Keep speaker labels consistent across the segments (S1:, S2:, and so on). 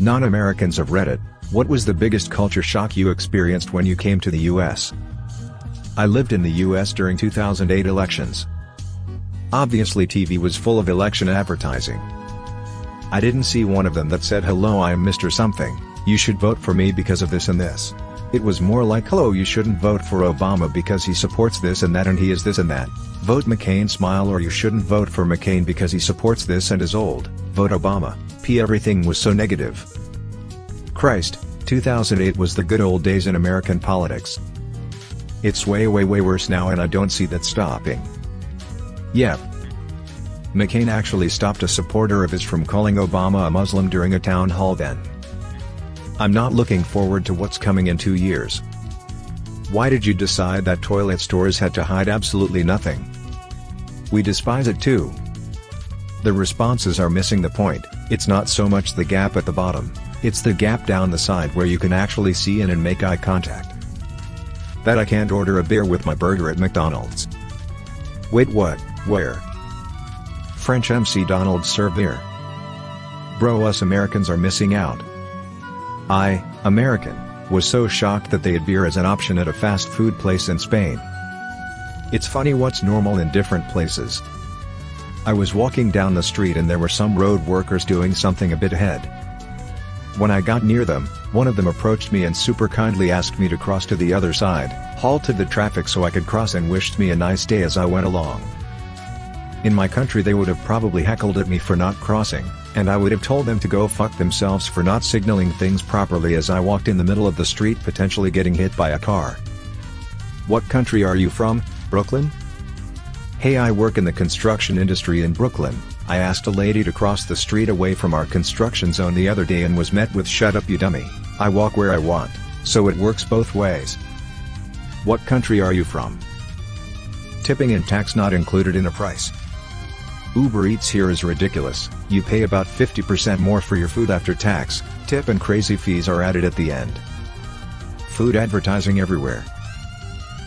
S1: Non-Americans of Reddit, what was the biggest culture shock you experienced when you came to the US? I lived in the US during 2008 elections. Obviously TV was full of election advertising. I didn't see one of them that said hello I'm Mr. Something, you should vote for me because of this and this. It was more like hello you shouldn't vote for Obama because he supports this and that and he is this and that. Vote McCain smile or you shouldn't vote for McCain because he supports this and is old. Vote Obama. Everything was so negative. Christ, 2008 was the good old days in American politics. It's way worse now and I don't see that stopping. Yep. McCain actually stopped a supporter of his from calling Obama a Muslim during a town hall then. I'm not looking forward to what's coming in 2 years. Why did you decide that toilet stores had to hide absolutely nothing? We despise it too. The responses are missing the point. It's not so much the gap at the bottom, it's the gap down the side where you can actually see in and make eye contact. That I can't order a beer with my burger at McDonald's. Wait what, where? French MC Donald serve beer. Bro us Americans are missing out. I, American, was so shocked that they had beer as an option at a fast food place in Spain. It's funny what's normal in different places. I was walking down the street and there were some road workers doing something a bit ahead. When I got near them, one of them approached me and super kindly asked me to cross to the other side, halted the traffic so I could cross and wished me a nice day as I went along. In my country they would have probably heckled at me for not crossing, and I would have told them to go fuck themselves for not signaling things properly as I walked in the middle of the street potentially getting hit by a car. What country are you from, Brooklyn? Hey, I work in the construction industry in Brooklyn. I asked a lady to cross the street away from our construction zone the other day and was met with shut up you dummy, I walk where I want, so it works both ways. What country are you from? Tipping and tax not included in a price. Uber Eats here is ridiculous, you pay about 50% more for your food after tax, tip and crazy fees are added at the end. Food advertising everywhere.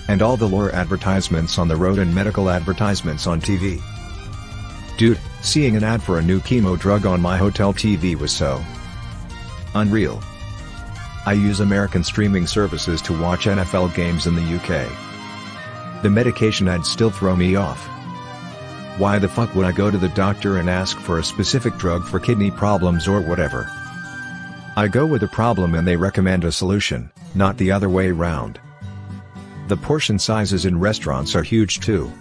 S1: And all the lore advertisements on the road and medical advertisements on TV. Dude, seeing an ad for a new chemo drug on my hotel TV was so unreal. I use American streaming services to watch NFL games in the UK. The medication ads still throw me off. Why the fuck would I go to the doctor and ask for a specific drug for kidney problems or whatever? I go with a problem and they recommend a solution, not the other way round. The portion sizes in restaurants are huge too.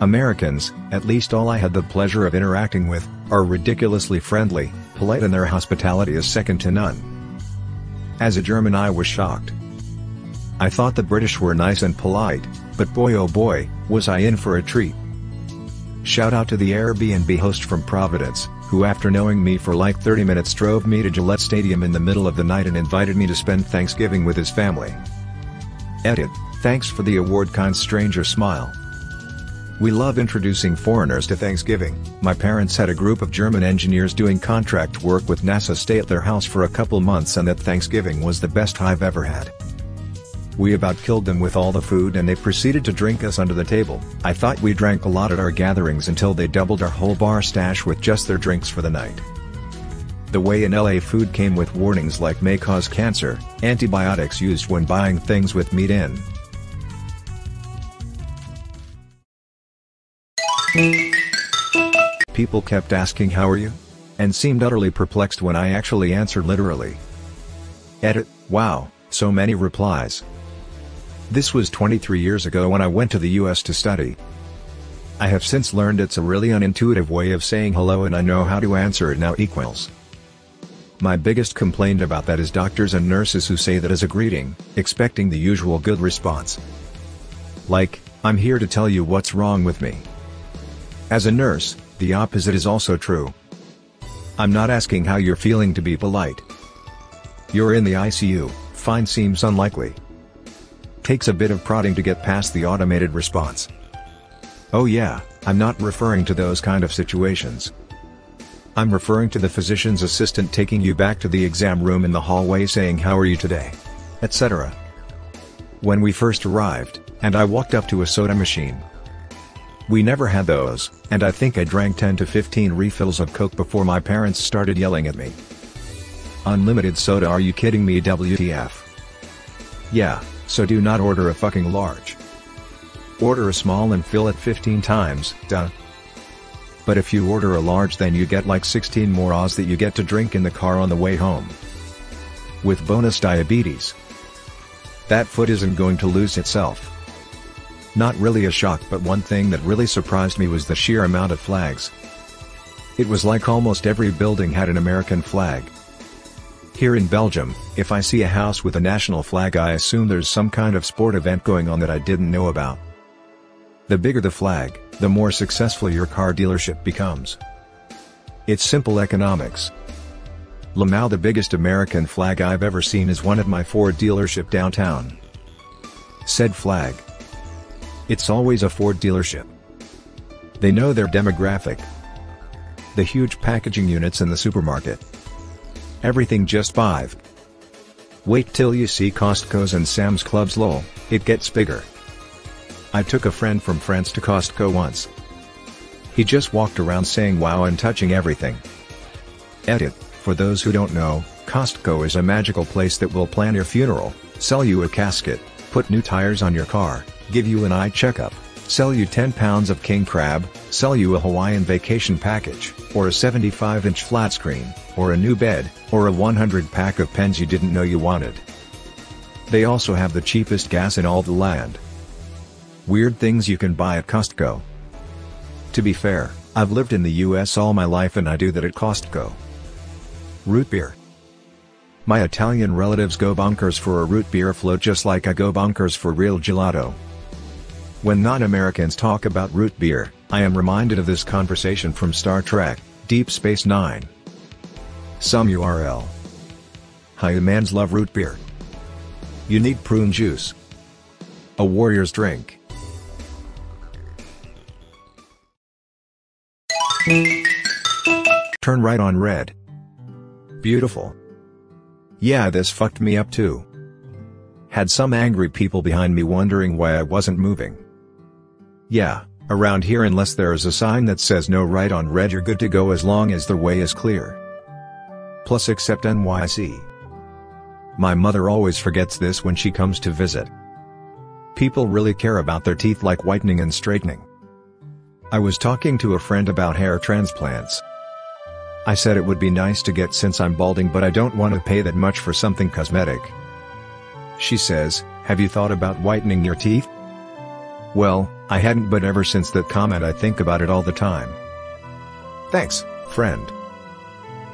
S1: Americans, at least all I had the pleasure of interacting with, are ridiculously friendly, polite and their hospitality is second to none. As a German I was shocked. I thought the British were nice and polite, but boy oh boy, was I in for a treat. Shout out to the Airbnb host from Providence, who after knowing me for like 30 minutes drove me to Gillette Stadium in the middle of the night and invited me to spend Thanksgiving with his family. Edit, thanks for the award kind stranger smile. We love introducing foreigners to Thanksgiving. My parents had a group of German engineers doing contract work with NASA stay at their house for a couple months and that Thanksgiving was the best I've ever had. We about killed them with all the food and they proceeded to drink us under the table. I thought we drank a lot at our gatherings until they doubled our whole bar stash with just their drinks for the night. The way in LA food came with warnings like may cause cancer, antibiotics used when buying things with meat in. People kept asking how are you? And seemed utterly perplexed when I actually answered literally. Edit, wow, so many replies. This was 23 years ago when I went to the US to study. I have since learned it's a really unintuitive way of saying hello and I know how to answer it now equals. My biggest complaint about that is doctors and nurses who say that as a greeting, expecting the usual good response. Like, I'm here to tell you what's wrong with me. As a nurse, the opposite is also true. I'm not asking how you're feeling to be polite. You're in the ICU, fine seems unlikely. Takes a bit of prodding to get past the automated response. Oh yeah, I'm not referring to those kind of situations. I'm referring to the physician's assistant taking you back to the exam room in the hallway saying how are you today? Etc. When we first arrived, and I walked up to a soda machine. We never had those, and I think I drank 10 to 15 refills of Coke before my parents started yelling at me. Unlimited soda, are you kidding me? WTF. Yeah, so do not order a fucking large. Order a small and fill it 15 times, duh. But if you order a large, then you get like 16 more Oz that you get to drink in the car on the way home. With bonus diabetes. That foot isn't going to lose itself. Not really a shock, but one thing that really surprised me was the sheer amount of flags. It was like almost every building had an American flag. Here in Belgium, if I see a house with a national flag, I assume there's some kind of sport event going on that I didn't know about. The bigger the flag, the more successful your car dealership becomes. It's simple economics. Lamau, the biggest American flag I've ever seen, is one at my Ford dealership downtown. Said flag. It's always a Ford dealership. They know their demographic. The huge packaging units in the supermarket. Everything just 5. Wait till you see Costco's and Sam's Clubs, lol, it gets bigger. I took a friend from France to Costco once. He just walked around saying wow and touching everything. Edit, for those who don't know, Costco is a magical place that will plan your funeral, sell you a casket, put new tires on your car, give you an eye checkup, sell you 10 pounds of king crab, sell you a Hawaiian vacation package, or a 75-inch flat screen, or a new bed, or a 100-pack of pens you didn't know you wanted. They also have the cheapest gas in all the land. Weird things you can buy at Costco. To be fair, I've lived in the US all my life and I do that at Costco. Root beer. My Italian relatives go bonkers for a root beer float just like I go bonkers for real gelato. When non-Americans talk about root beer, I am reminded of this conversation from Star Trek, Deep Space Nine. Some URL. Hi, humans love root beer. You need prune juice. A warrior's drink. Turn right on red. Beautiful. Yeah, this fucked me up too. Had some angry people behind me wondering why I wasn't moving. Yeah, around here unless there is a sign that says no right on red, you're good to go as long as the way is clear. Plus except NYC. My mother always forgets this when she comes to visit. People really care about their teeth, like whitening and straightening. I was talking to a friend about hair transplants. I said it would be nice to get since I'm balding, but I don't want to pay that much for something cosmetic. She says, have you thought about whitening your teeth? Well, I hadn't, but ever since that comment I think about it all the time. Thanks, friend.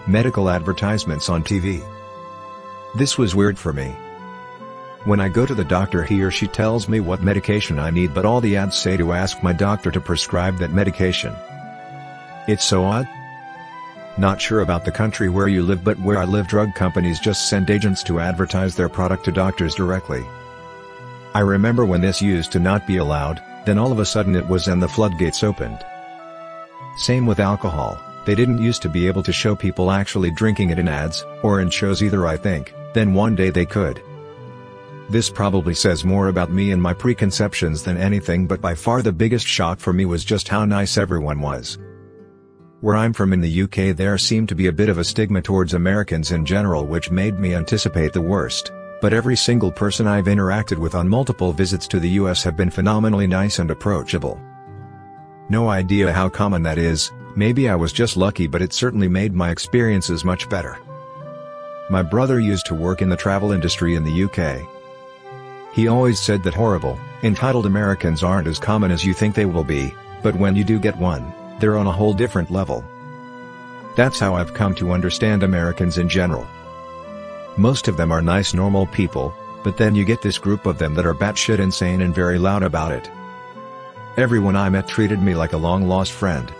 S1: Medical advertisements on TV. This was weird for me. When I go to the doctor, he or she tells me what medication I need, but all the ads say to ask my doctor to prescribe that medication. It's so odd. Not sure about the country where you live, but where I live, drug companies just send agents to advertise their product to doctors directly. I remember when this used to not be allowed, then all of a sudden it was and the floodgates opened. Same with alcohol, they didn't used to be able to show people actually drinking it in ads, or in shows either, I think, then one day they could. This probably says more about me and my preconceptions than anything, but by far the biggest shock for me was just how nice everyone was. Where I'm from in the UK, there seemed to be a bit of a stigma towards Americans in general, which made me anticipate the worst, but every single person I've interacted with on multiple visits to the US have been phenomenally nice and approachable. No idea how common that is, maybe I was just lucky, but it certainly made my experiences much better. My brother used to work in the travel industry in the UK. He always said that horrible, entitled Americans aren't as common as you think they will be, but when you do get one, they're on a whole different level. That's how I've come to understand Americans in general. Most of them are nice, normal people, but then you get this group of them that are batshit insane and very loud about it. Everyone I met treated me like a long-lost friend.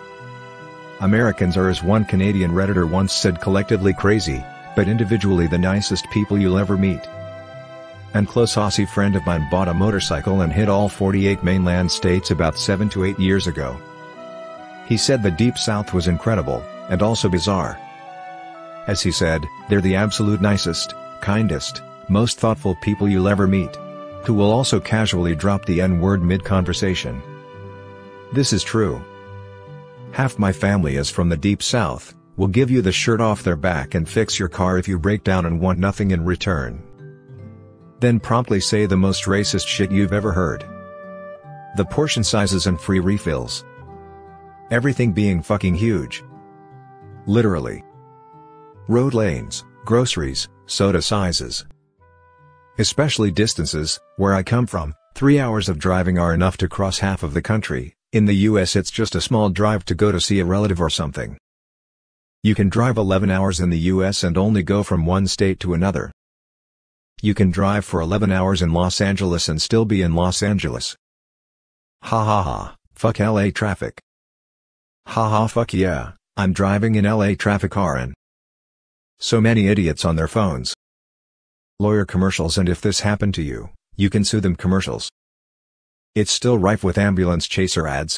S1: Americans are, as one Canadian Redditor once said, collectively crazy, but individually the nicest people you'll ever meet. And close Aussie friend of mine bought a motorcycle and hit all 48 mainland states about 7 to 8 years ago. He said the Deep South was incredible, and also bizarre. As he said, they're the absolute nicest, kindest, most thoughtful people you'll ever meet. Who will also casually drop the N-word mid-conversation. This is true. Half my family is from the Deep South, will give you the shirt off their back and fix your car if you break down and want nothing in return. Then promptly say the most racist shit you've ever heard. The portion sizes and free refills. Everything being fucking huge. Literally. Road lanes, groceries, soda sizes. Especially distances, where I come from, 3 hours of driving are enough to cross half of the country. In the US it's just a small drive to go to see a relative or something. You can drive 11 hours in the US and only go from one state to another. You can drive for 11 hours in Los Angeles and still be in Los Angeles. Ha ha ha, fuck LA traffic. Ha ha fuck yeah, I'm driving in LA traffic RN. So many idiots on their phones. Lawyer commercials, and if this happened to you, you can sue them commercials. It's still rife with ambulance chaser ads,